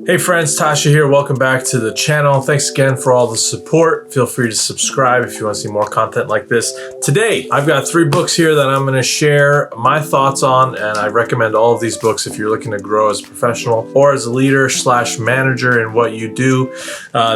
Hey friends, Tasha here. Welcome back to the channel. Thanks again for all the support. Feel free to subscribe if you want to see more content like this. Today, I've got 3 books here that I'm going to share my thoughts on, and I recommend all of these books if you're looking to grow as a professional or as a leader / manager in what you do.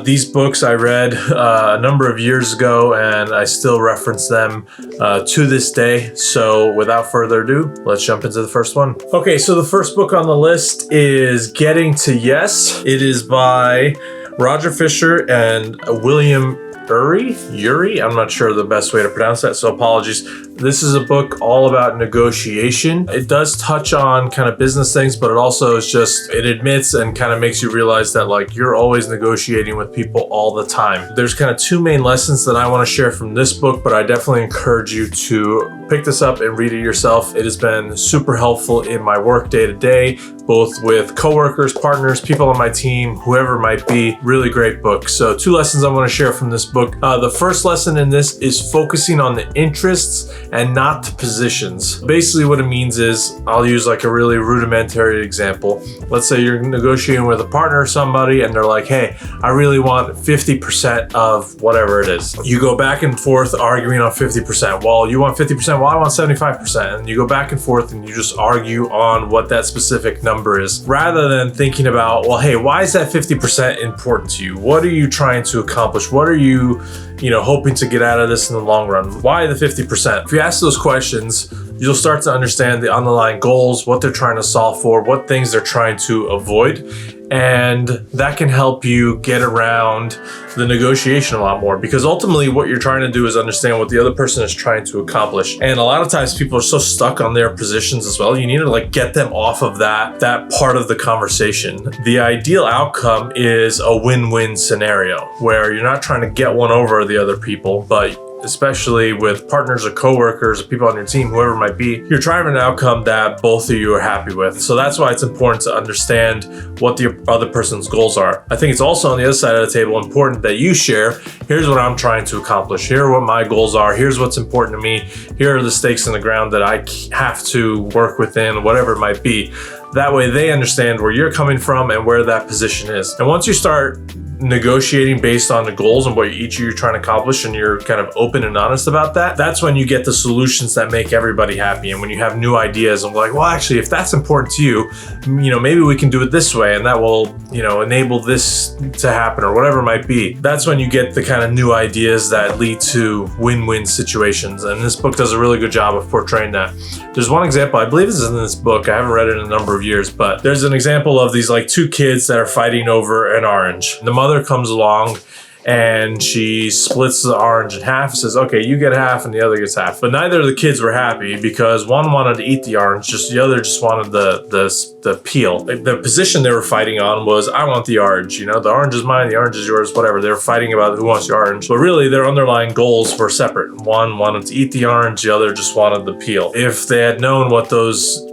These books I read a number of years ago, and I still reference them to this day. So without further ado, let's jump into the first one. Okay, so the first book on the list is Getting to Yes. It is by Roger Fisher and William Ury. I'm not sure the best way to pronounce that, so apologies. This is a book all about negotiation. It does touch on kind of business things, but it also is it admits and kind of makes you realize that like you're always negotiating with people all the time. There's kind of 2 main lessons that I want to share from this book, but I definitely encourage you to pick this up and read it yourself. It has been super helpful in my work day to day, both with coworkers, partners, people on my team, whoever it might be. Really great book. So 2 lessons I want to share from this book. The first lesson in this is focusing on the interests and not the positions. Basically what it means is, I'll use like a really rudimentary example. Let's say you're negotiating with a partner or somebody and they're like, hey, I really want 50% of whatever it is. You go back and forth arguing on 50%. Well, you want 50%, well, I want 75%. And you go back and forth and you just argue on what that specific number is, rather than thinking about, well, hey, why is that 50% important to you? What are you trying to accomplish? What are you hoping to get out of this in the long run? Why the 50%? If you ask those questions, you'll start to understand the underlying goals, what they're trying to solve for, what things they're trying to avoid. And that can help you get around the negotiation a lot more, because ultimately what you're trying to do is understand what the other person is trying to accomplish. And a lot of times people are so stuck on their positions as well. You need to like get them off of that part of the conversation. The ideal outcome is a win-win scenario where you're not trying to get one over the other people, but especially with partners or coworkers or people on your team, whoever it might be, you're trying an outcome that both of you are happy with. So that's why it's important to understand what the other person's goals are. I think it's also on the other side of the table important that you share, here's what I'm trying to accomplish, here are what my goals are, here's what's important to me, here are the stakes in the ground that I have to work within, whatever it might be. That way they understand where you're coming from and where that position is. And once you start negotiating based on the goals and what each of you are trying to accomplish, and you're kind of open and honest about that, that's when you get the solutions that make everybody happy. And when you have new ideas and like, well, actually, if that's important to you, maybe we can do it this way and that will, enable this to happen or whatever it might be. That's when you get the kind of new ideas that lead to win-win situations. And this book does a really good job of portraying that. There's one example, I believe this is in this book, I haven't read it in a number of years, but there's an example of these like 2 kids that are fighting over an orange. The mother comes along and she splits the orange in half and says, okay, you get half and the other gets half. But neither of the kids were happy because one wanted to eat the orange, the other just wanted the peel. The position they were fighting on was, I want the orange, the orange is mine, the orange is yours, whatever. They were fighting about who wants the orange, but really their underlying goals were separate. One wanted to eat the orange, the other just wanted the peel. If they had known what those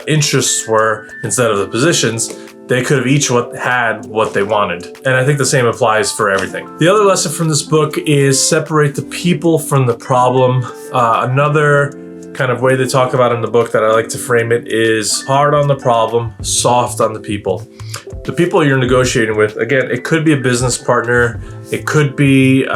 interests were instead of the positions, they could have each had what they wanted. And I think the same applies for everything. The other lesson from this book is separate the people from the problem. Another kind of way they talk about in the book that I like to frame it is hard on the problem, soft on the people. The people you're negotiating with, again, it could be a business partner, it could be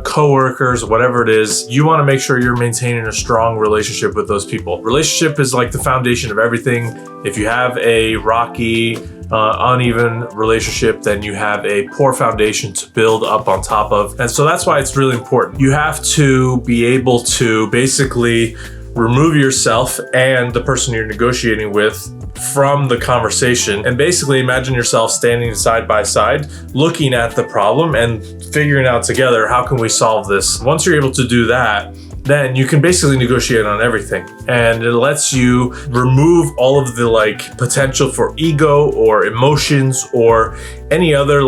coworkers, whatever it is. You want to make sure you're maintaining a strong relationship with those people. Relationship is like the foundation of everything. If you have a rocky, uneven relationship, then you have a poor foundation to build up on top of. And so that's why it's really important. You have to be able to basically remove yourself and the person you're negotiating with from the conversation, and basically imagine yourself standing side by side, looking at the problem and figuring out together, how can we solve this? Once you're able to do that, then you can basically negotiate on everything. And it lets you remove all of the potential for ego or emotions or any other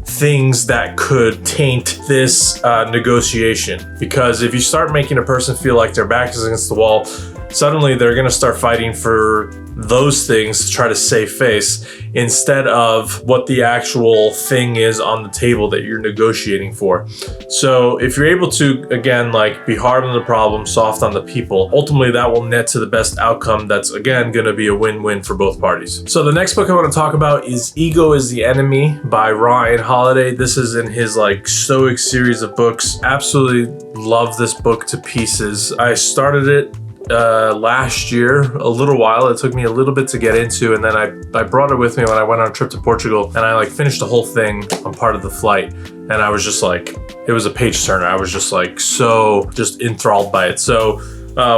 things that could taint this negotiation. Because if you start making a person feel like their back is against the wall, suddenly they're going to start fighting for those things to try to save face instead of what the actual thing is on the table that you're negotiating for. So if you're able to, again, like be hard on the problem, soft on the people, ultimately that will net to the best outcome that's, again, going to be a win-win for both parties. So the next book I want to talk about is Ego is the Enemy by Ryan Holiday. This is in his like Stoic series of books. Absolutely love this book to pieces. I started it last year, a little while. It took me a little bit to get into, and then I brought it with me when I went on a trip to Portugal, and I like finished the whole thing on part of the flight, and I was just like, it was a page turner. I was just like so just enthralled by it. So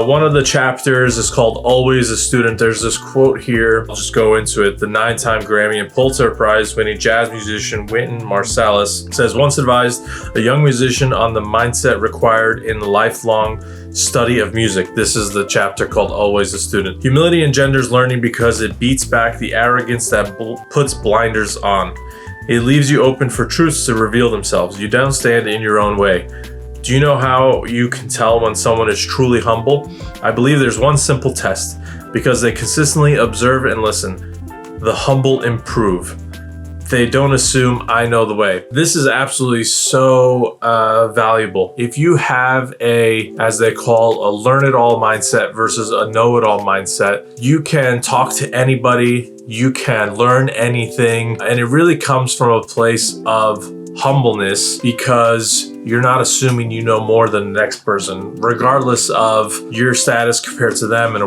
one of the chapters is called Always a Student. There's this quote here. I'll just go into it. The 9-time Grammy and Pulitzer Prize winning jazz musician Wynton Marsalis says, once advised a young musician on the mindset required in the lifelong study of music. This is the chapter called Always a Student. Humility engenders learning because it beats back the arrogance that puts blinders on. It leaves you open for truths to reveal themselves. You don't stand in your own way. Do you know how you can tell when someone is truly humble? I believe there's one simple test. Because they consistently observe and listen. The humble improve. They don't assume I know the way. This is absolutely so valuable. If you have a, as they call, a learn-it-all mindset versus a know-it-all mindset, you can talk to anybody, you can learn anything, and it really comes from a place of humbleness because you're not assuming you know more than the next person, regardless of your status compared to them in a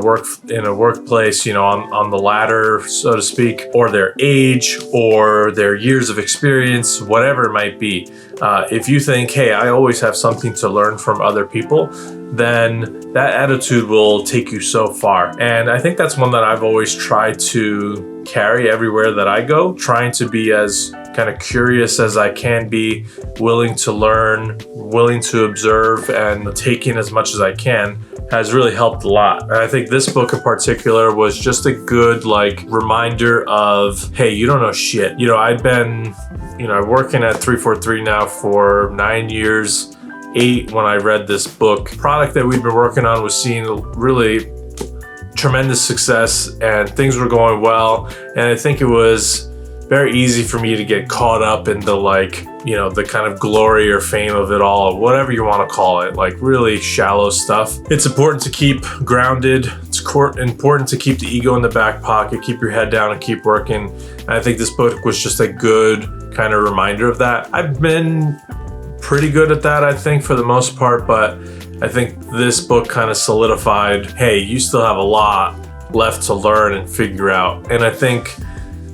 workplace, you know, on the ladder, so to speak, or their age or their years of experience, whatever it might be. If you think, hey, I always have something to learn from other people, then that attitude will take you so far. And I think that's one that I've always tried to carry everywhere that I go, trying to be as kind of curious as I can be, willing to learn, willing to observe, and taking as much as I can has really helped a lot. And I think this book in particular was just a good like reminder of, hey, you don't know shit. You know, I've been, you know, working at 343 now for 9 years, 8 when I read this book. The product that we've been working on was seeing really tremendous success and things were going well. And I think it was very easy for me to get caught up in the like, you know, the kind of glory or fame of it all, whatever you want to call it, like really shallow stuff. It's important to keep grounded. It's important to keep the ego in the back pocket, keep your head down and keep working. And I think this book was just a good kind of reminder of that. I've been pretty good at that, I think, for the most part, but I think this book kind of solidified, hey, you still have a lot left to learn and figure out. And I think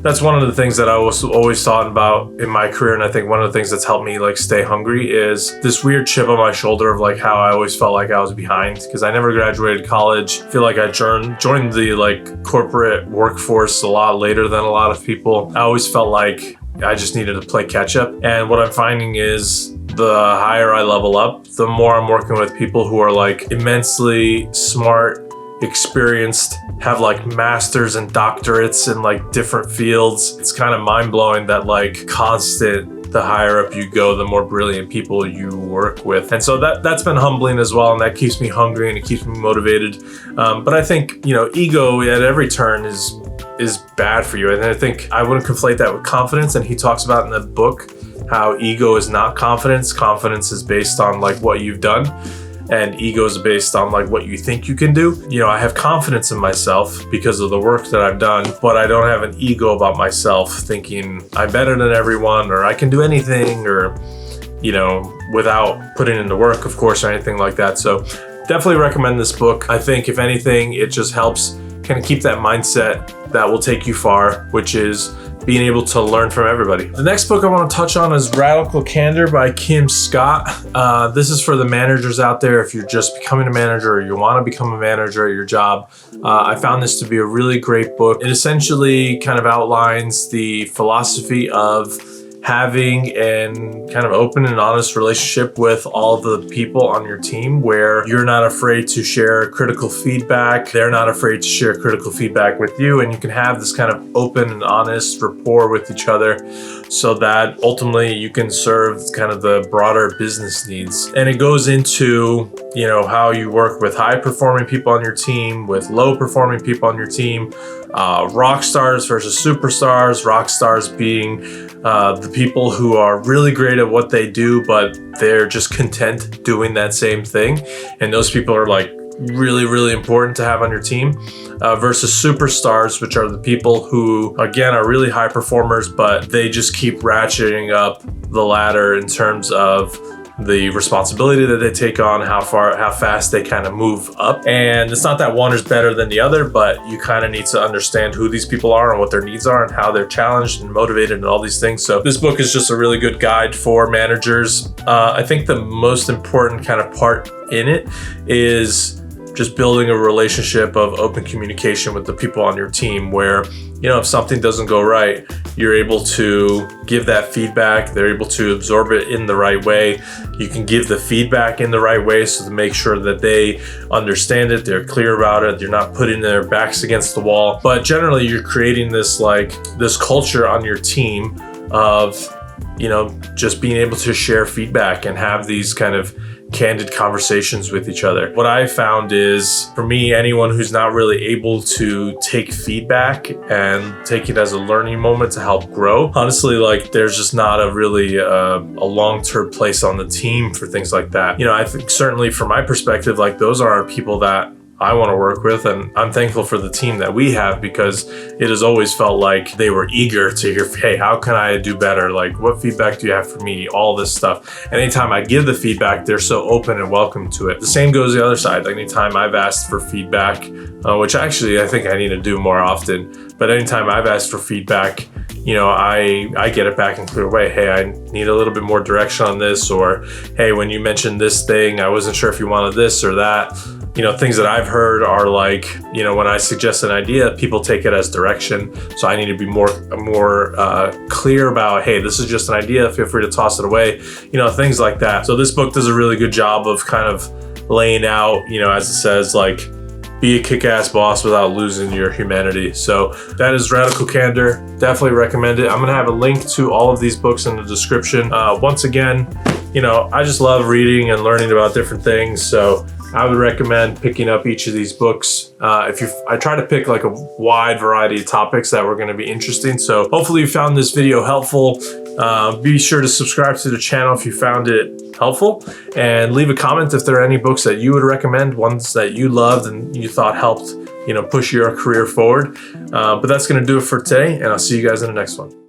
that's one of the things that I was always thought about in my career. And I think one of the things that's helped me like stay hungry is this weird chip on my shoulder of like how I always felt like I was behind because I never graduated college. I feel like I joined the like corporate workforce a lot later than a lot of people. I always felt like I just needed to play catch up. And what I'm finding is the higher I level up, the more I'm working with people who are like immensely smart, experienced, have like masters and doctorates in like different fields. It's kind of mind-blowing that like the higher up you go, the more brilliant people you work with. And so that's been humbling as well, and that keeps me hungry and it keeps me motivated. But I think, you know, ego at every turn is bad for you. And I think I wouldn't conflate that with confidence. And he talks about in the book how ego is not confidence. Confidence is based on like what you've done. And ego is based on like what you think you can do. You know, I have confidence in myself because of the work that I've done, but I don't have an ego about myself thinking I'm better than everyone or I can do anything or, you know, without putting in the work, of course, or anything like that. So definitely recommend this book. I think if anything, it just helps kind of keep that mindset that will take you far, which is being able to learn from everybody. The next book I want to touch on is Radical Candor by Kim Scott. This is for the managers out there. If you're just becoming a manager or you want to become a manager at your job, I found this to be a really great book. It essentially kind of outlines the philosophy of having an kind of open and honest relationship with all the people on your team where you're not afraid to share critical feedback. They're not afraid to share critical feedback with you, and you can have this kind of open and honest rapport with each other so that ultimately you can serve kind of the broader business needs. And it goes into, you know, how you work with high performing people on your team, with low performing people on your team, rock stars versus superstars. Rock stars being the people who are really great at what they do, but they're just content doing that same thing. And those people are like really, really important to have on your team, versus superstars, which are the people who, again, are really high performers, but they just keep ratcheting up the ladder in terms of the responsibility that they take on, how fast they kind of move up. And it's not that one is better than the other, but you kind of need to understand who these people are and what their needs are and how they're challenged and motivated and all these things. So this book is just a really good guide for managers. I think the most important kind of part in it is just building a relationship of open communication with the people on your team, where, you know, if something doesn't go right, you're able to give that feedback. They're able to absorb it in the right way. You can give the feedback in the right way, so to make sure that they understand it, they're clear about it, you're not putting their backs against the wall. But generally, you're creating this culture on your team of, you know, just being able to share feedback and have these kind of candid conversations with each other. What I found is, for me, anyone who's not really able to take feedback and take it as a learning moment to help grow, honestly, like, there's just not a really a long-term place on the team for things like that. You know, I think certainly from my perspective, like, those are people that I want to work with, and I'm thankful for the team that we have, because it has always felt like they were eager to hear, hey, how can I do better? Like, what feedback do you have for me? All this stuff. And anytime I give the feedback, they're so open and welcome to it. The same goes the other side. Like, anytime I've asked for feedback, which actually I think I need to do more often, but anytime I've asked for feedback, you know, I get it back in a clear way. Hey, I need a little bit more direction on this, or hey, when you mentioned this thing, I wasn't sure if you wanted this or that. You know, things that I've heard are like, you know, when I suggest an idea, people take it as direction. So I need to be more clear about, hey, this is just an idea, feel free to toss it away, you know, things like that. So this book does a really good job of kind of laying out, you know, as it says, like, be a kick-ass boss without losing your humanity. So that is Radical Candor. Definitely recommend it. I'm gonna have a link to all of these books in the description. Once again, you know, I just love reading and learning about different things. So I would recommend picking up each of these books. I try to pick like a wide variety of topics that were gonna be interesting. So hopefully you found this video helpful. Be sure to subscribe to the channel if you found it helpful, and leave a comment if there are any books that you would recommend, ones that you loved and you thought helped, you know, push your career forward. But that's gonna do it for today, and I'll see you guys in the next one.